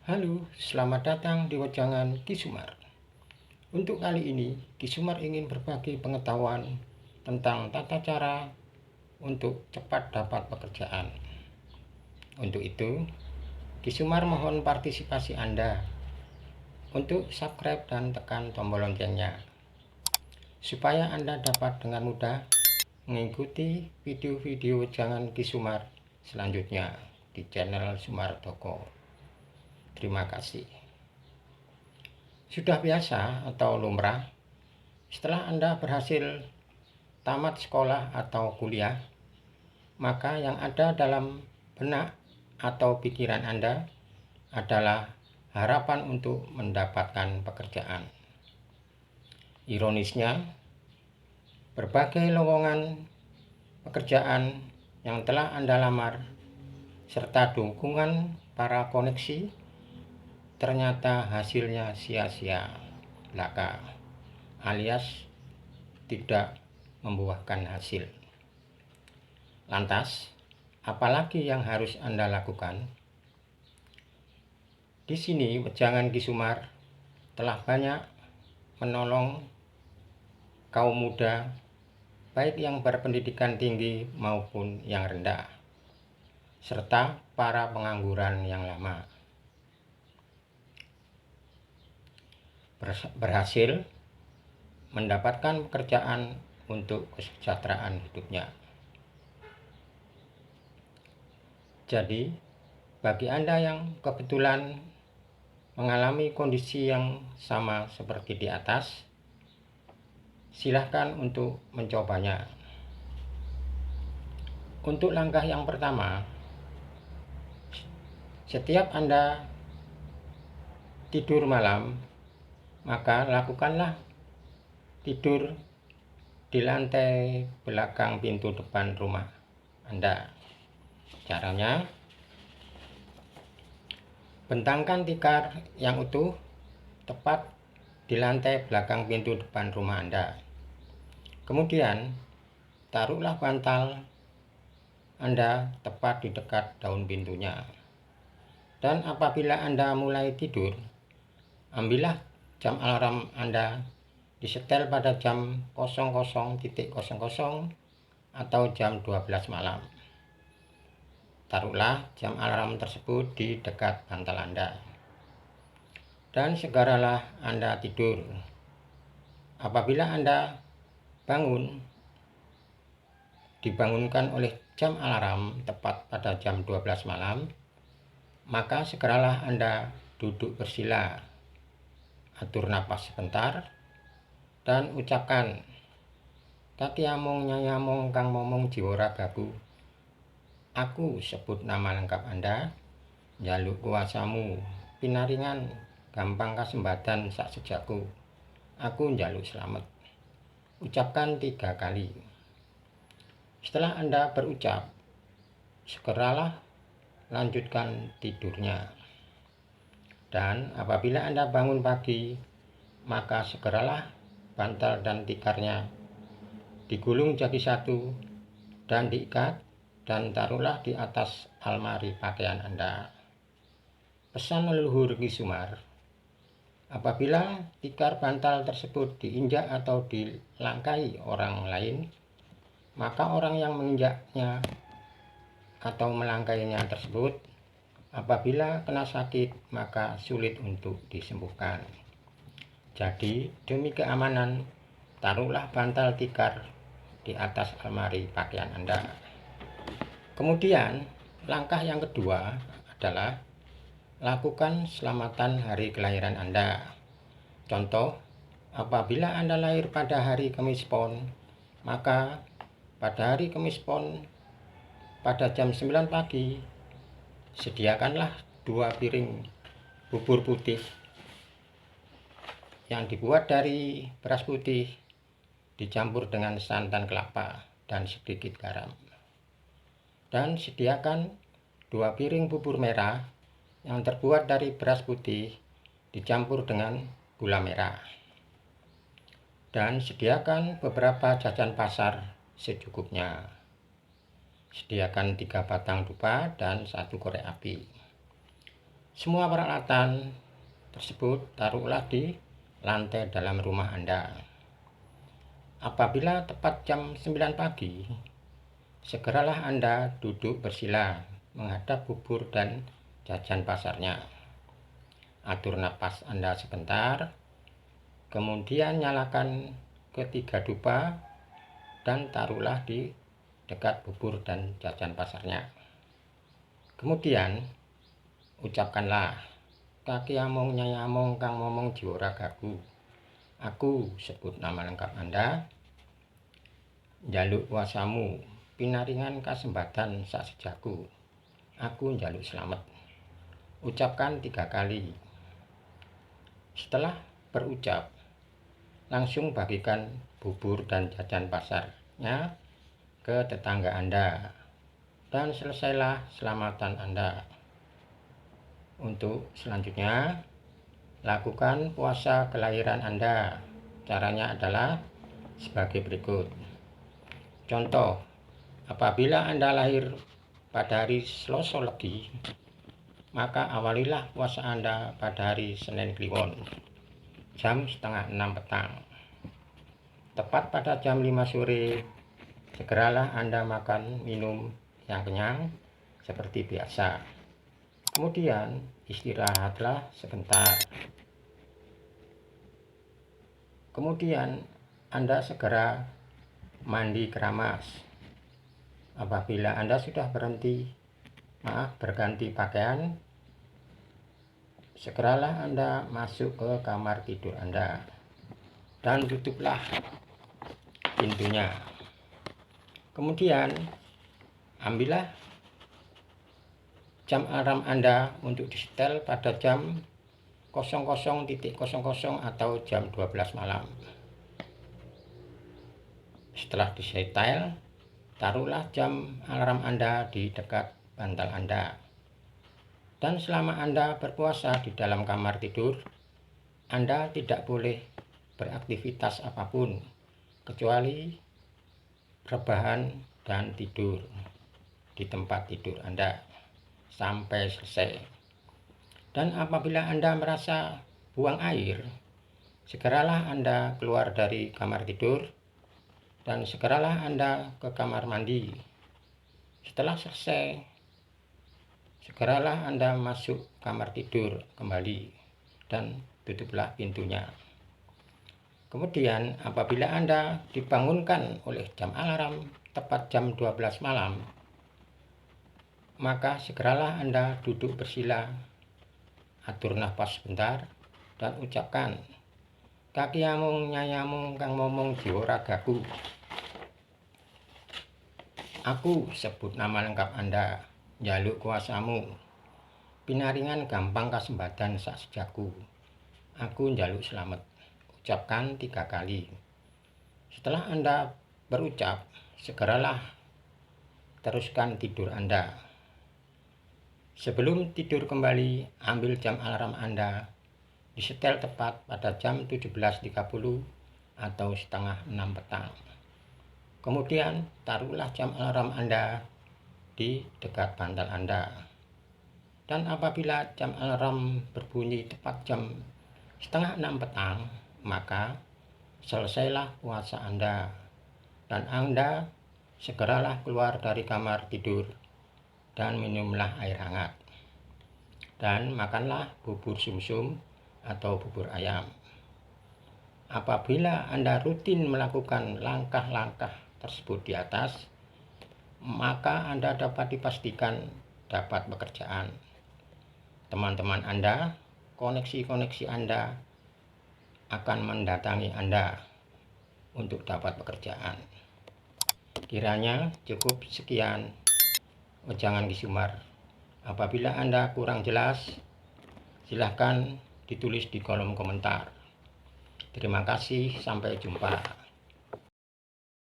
Halo, selamat datang di Wejangan Ki Sumar. Untuk kali ini, Ki Sumar ingin berbagi pengetahuan tentang tata cara untuk cepat dapat pekerjaan. Untuk itu, Ki Sumar mohon partisipasi Anda untuk subscribe dan tekan tombol loncengnya, supaya Anda dapat dengan mudah mengikuti video-video Wejangan Ki Sumar selanjutnya di channel Sumar Toko. Terima kasih. Sudah biasa atau lumrah, setelah Anda berhasil tamat sekolah atau kuliah, maka yang ada dalam benak atau pikiran Anda adalah harapan untuk mendapatkan pekerjaan. Ironisnya, berbagai lowongan pekerjaan yang telah Anda lamar serta dukungan para koneksi ternyata hasilnya sia-sia belaka, alias tidak membuahkan hasil. Lantas, apalagi yang harus Anda lakukan? Di sini Wejangan Ki Sumar telah banyak menolong kaum muda, baik yang berpendidikan tinggi maupun yang rendah, serta para pengangguran yang lama, berhasil mendapatkan pekerjaan untuk kesejahteraan hidupnya. Jadi, bagi Anda yang kebetulan mengalami kondisi yang sama seperti di atas, silahkan untuk mencobanya. Untuk langkah yang pertama, setiap Anda tidur malam, maka lakukanlah tidur di lantai belakang pintu depan rumah Anda. Caranya, bentangkan tikar yang utuh tepat di lantai belakang pintu depan rumah Anda. Kemudian, taruhlah bantal Anda tepat di dekat daun pintunya. Dan apabila Anda mulai tidur, ambillah jam alarm Anda, disetel pada jam 00.00 atau jam 12 malam. Taruhlah jam alarm tersebut di dekat bantal Anda. Dan segeralah Anda tidur. Apabila Anda bangun, dibangunkan oleh jam alarm tepat pada jam 12 malam, maka segeralah Anda duduk bersila, atur napas sebentar, dan ucapkan, "Kaki among nyayamong kang momong jiwa ragaku. Aku sebut nama lengkap Anda, njaluk kuasamu, pinaringan, gampang kasembadan sak sejaku. Aku njaluk selamat." Ucapkan 3 kali. Setelah Anda berucap, segeralah lanjutkan tidurnya. Dan apabila Anda bangun pagi, maka segeralah bantal dan tikarnya digulung jadi satu dan diikat dan taruhlah di atas almari pakaian Anda. Pesan leluhur Ki Sumar, apabila tikar bantal tersebut diinjak atau dilangkai orang lain, maka orang yang menginjaknya atau melangkainya tersebut, apabila kena sakit, maka sulit untuk disembuhkan. Jadi, demi keamanan, taruhlah bantal tikar di atas almari pakaian Anda. Kemudian, langkah yang kedua adalah lakukan selamatan hari kelahiran Anda. Contoh, apabila Anda lahir pada hari Kamis Pon, maka pada hari Kamis Pon pada jam 9 pagi, sediakanlah 2 piring bubur putih yang dibuat dari beras putih dicampur dengan santan kelapa dan sedikit garam. Dan sediakan 2 piring bubur merah yang terbuat dari beras putih dicampur dengan gula merah. Dan sediakan beberapa jajan pasar secukupnya. Sediakan 3 batang dupa dan 1 korek api. Semua peralatan tersebut taruhlah di lantai dalam rumah Anda. Apabila tepat jam 9 pagi, segeralah Anda duduk bersila menghadap bubur dan jajan pasarnya. Atur napas Anda sebentar, kemudian nyalakan ketiga dupa dan taruhlah di dekat bubur dan jajan pasarnya. Kemudian ucapkanlah, kaki among nyai among kang momong jiwa ragaku. Aku sebut nama lengkap Anda, njaluk kuasamu, pinaringan kasembatan sak sejaku. Aku njaluk selamat. Ucapkan 3 kali. Setelah berucap, langsung bagikan bubur dan jajan pasarnya ke tetangga Anda, dan selesailah selamatan Anda. Untuk selanjutnya, lakukan puasa kelahiran Anda. Caranya adalah sebagai berikut. Contoh, apabila Anda lahir pada hari Selasa Legi, maka awalilah puasa Anda pada hari Senin Kliwon, jam setengah 6 petang. Tepat pada jam 5 sore, segeralah Anda makan minum yang kenyang seperti biasa. Kemudian istirahatlah sebentar. Kemudian Anda segera mandi keramas. Apabila Anda sudah berganti pakaian, segeralah Anda masuk ke kamar tidur Anda dan tutuplah pintunya. Kemudian ambillah jam alarm Anda untuk disetel pada jam 00.00 atau jam 12 malam. Setelah disetel, taruhlah jam alarm Anda di dekat bantal Anda. Dan selama Anda berpuasa di dalam kamar tidur, Anda tidak boleh beraktivitas apapun kecuali rebahan dan tidur di tempat tidur Anda sampai selesai. Dan apabila Anda merasa buang air, segeralah Anda keluar dari kamar tidur dan segeralah Anda ke kamar mandi. Setelah selesai, segeralah Anda masuk kamar tidur kembali dan tutuplah pintunya. Kemudian apabila Anda dibangunkan oleh jam alarm tepat jam 12 malam, maka segeralah Anda duduk bersila, atur nafas sebentar, dan ucapkan, kaki amung nyai amung kang momong jiwa ragaku. Aku sebut nama lengkap Anda, njaluk kuasamu, pinaringan gampang kasembatan sak sejaku. Aku njaluk selamat. Ucapkan 3 kali. Setelah Anda berucap, segeralah teruskan tidur Anda. Sebelum tidur kembali, ambil jam alarm Anda, disetel tepat pada jam 17.30 atau setengah 6 petang. Kemudian taruhlah jam alarm Anda di dekat bantal Anda. Dan apabila jam alarm berbunyi tepat jam setengah 6 petang, maka selesailah puasa Anda, dan Anda segeralah keluar dari kamar tidur dan minumlah air hangat, dan makanlah bubur sumsum atau bubur ayam. Apabila Anda rutin melakukan langkah-langkah tersebut di atas, maka Anda dapat dipastikan dapat pekerjaan. Teman-teman Anda, koneksi-koneksi Anda akan mendatangi Anda untuk dapat pekerjaan. Kiranya cukup sekian wejangan Ki Sumar. Apabila Anda kurang jelas, silahkan ditulis di kolom komentar. Terima kasih, sampai jumpa.